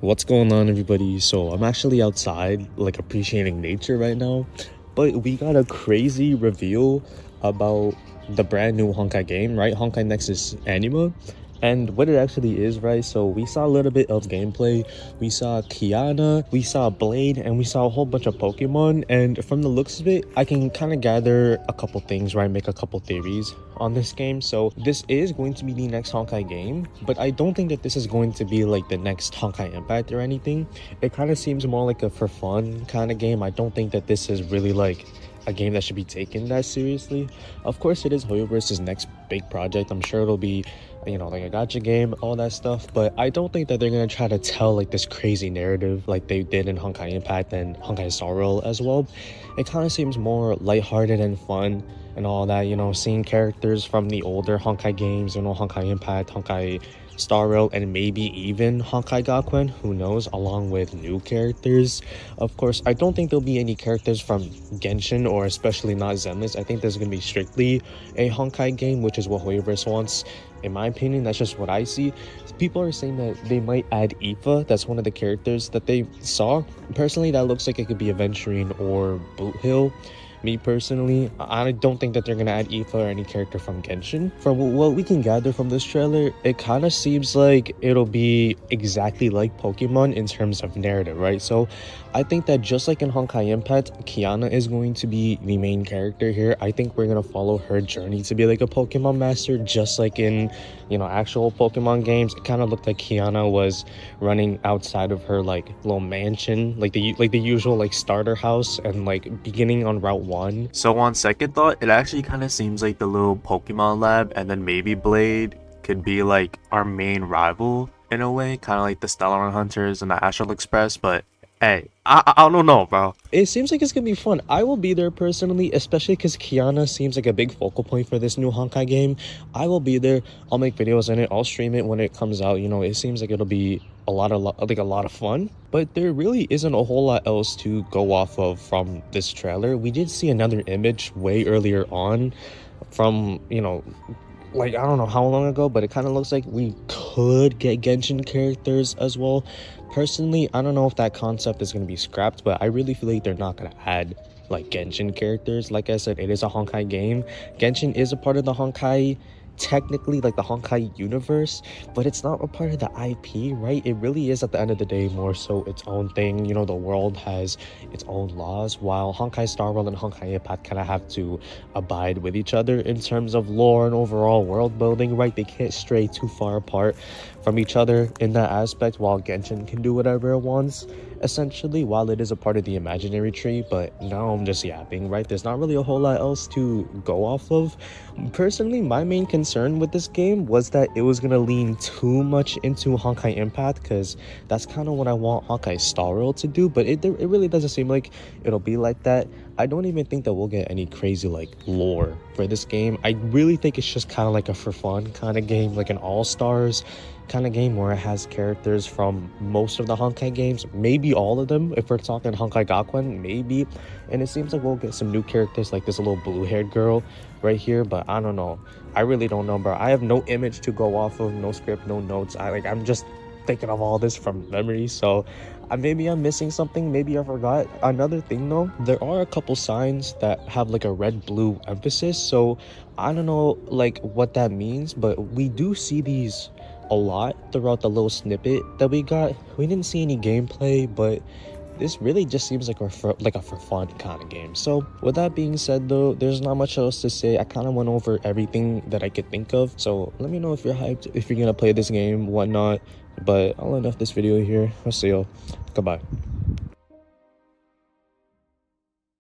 What's going on, everybody? So I'm actually outside like appreciating nature right now, but we got a crazy reveal about the brand new Honkai game, right? Honkai Nexus Anima. And what it actually is, right? So we saw a little bit of gameplay. We saw Kiana, we saw Blade, and we saw a whole bunch of Pokemon. And from the looks of it, I can kind of gather a couple things, right? Make a couple theories on this game. So this is going to be the next Honkai game, but I don't think that this is going to be like the next Honkai Impact or anything. It kind of seems more like a for fun kind of game. I don't think that this is really like a game that should be taken that seriously. Of course, it is Hoyoverse's next big project. I'm sure it'll be, like a gotcha game, all that stuff. But I don't think that they're gonna try to tell like this crazy narrative like they did in Honkai Impact and Honkai Star Rail as well. It kind of seems more lighthearted and fun and all that. Seeing characters from the older Honkai games, Honkai Impact, Honkai Star Rail, and maybe even Honkai Gakuen, who knows, along with new characters. Of course, I don't think there'll be any characters from Genshin, or especially not Zenless. I think there's going to be strictly a Honkai game, which is what Hoyoverse wants. In my opinion, that's just what I see. People are saying that they might add Aoife. That's one of the characters that they saw. Personally, that looks like it could be Aventurine or Boot Hill. Me personally, I don't think that they're gonna add Aoife or any character from Genshin. From what we can gather from this trailer, it kind of seems like it'll be exactly like Pokemon in terms of narrative, right? So I think that just like in Honkai Impact, Kiana is going to be the main character here. I think we're gonna follow her journey to be like a Pokemon master, just like in actual Pokemon games. It kind of looked like Kiana was running outside of her like little mansion, like the usual like starter house, and like beginning on Route 1. So on second thought, it actually kind of seems like the little Pokemon lab, and then maybe Blade could be like our main rival in a way, kind of like the Stellar Hunters and the Astral Express. But hey, I don't know, bro. It seems like it's gonna be fun. I will be there personally, especially because Kiana seems like a big focal point for this new Honkai game. I will be there. I'll make videos in it. I'll stream it when it comes out. It seems like it'll be a lot of fun. But there really isn't a whole lot else to go off of from this trailer. We did see another image way earlier on from like I don't know how long ago, but it kind of looks like we could get Genshin characters as well. Personally, I don't know if that concept is going to be scrapped, but I really feel like they're not going to add like Genshin characters. Like I said, it is a Honkai game. Genshin is a part of the Honkai, technically like the Honkai universe, but it's not a part of the IP, right? It really is at the end of the day more so its own thing. The world has its own laws, while Honkai Star Rail and Honkai Impact kind of have to abide with each other in terms of lore and overall world building, right? They can't stray too far apart from each other in that aspect, while Genshin can do whatever it wants, essentially, while it is a part of the imaginary tree. But now I'm just yapping, right? There's not really a whole lot else to go off of. Personally, my main concern with this game was that it was gonna lean too much into Honkai Impact, because that's kind of what I want Honkai Star Rail to do, but it really doesn't seem like it'll be like that. I don't even think that we'll get any crazy like lore for this game. I really think it's just kind of like a for fun kind of game, like an all-stars kind of game where it has characters from most of the Honkai games, maybe all of them if we're talking Honkai Gakuen, maybe. And it seems like we'll get some new characters like this little blue-haired girl right here, but I don't know. I really don't know, bro. I have no image to go off of, no script, no notes. I'm just thinking of all this from memory, so maybe I'm missing something, maybe I forgot. Another thing though, there are a couple signs that have like a red blue emphasis, so I don't know like what that means, but we do see these a lot throughout the little snippet that we got. We didn't see any gameplay, but this really just seems like a for fun kind of game. So with that being said though, there's not much else to say. I kind of went over everything that I could think of, so let me know if you're hyped, if you're gonna play this game, whatnot. But I'll end off this video here. I'll see y'all. Goodbye.